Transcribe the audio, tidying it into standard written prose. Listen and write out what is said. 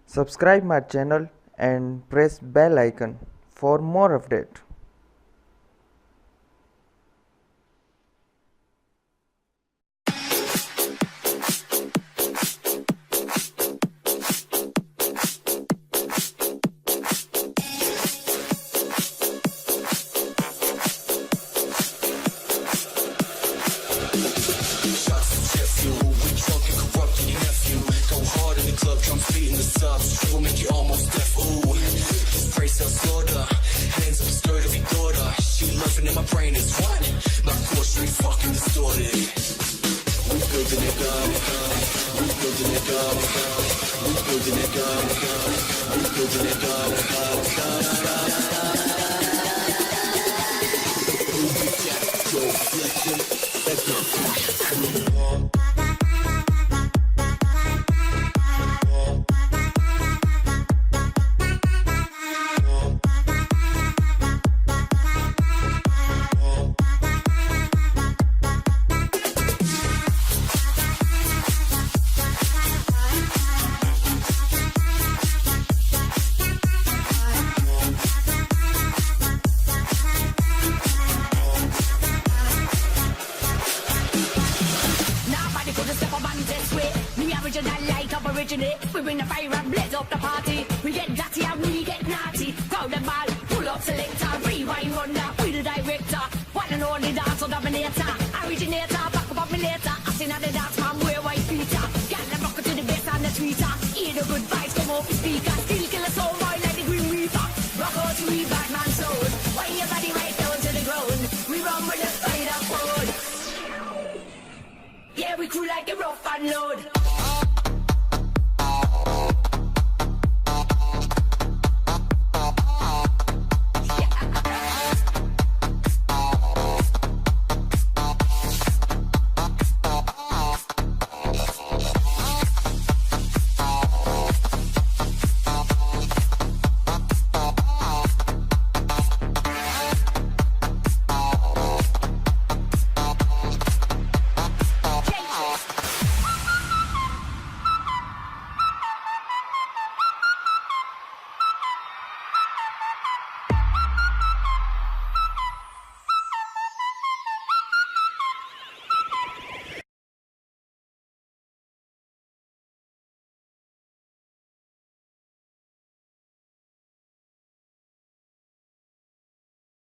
Subscribe my channel and press bell icon for more update. Will make you almost deaf. Ooh, this praise self slaughter. Hands up, stirred every daughter. She loving in my brain is what? My core street fucking distorted. We building it up. We building it up. We building it up. We building it up. Go, flexion. Let's go. We bring the fire and blaze up the party. We get dirty and we get naughty. Crowd the ball, pull up selector, rewind runner. We the director, one and only dancer dominator. Originator, back up me later. I seen at the dance man wear white Peter. Got the bucket to the bass and the tweeter. Hear the good vibes come off the speaker. Still kill a soul boy like the Green Reaper. Rock out to we bad man soul. Why your body right down to the ground? We run with the spider code. Yeah, we crew like a rough and load.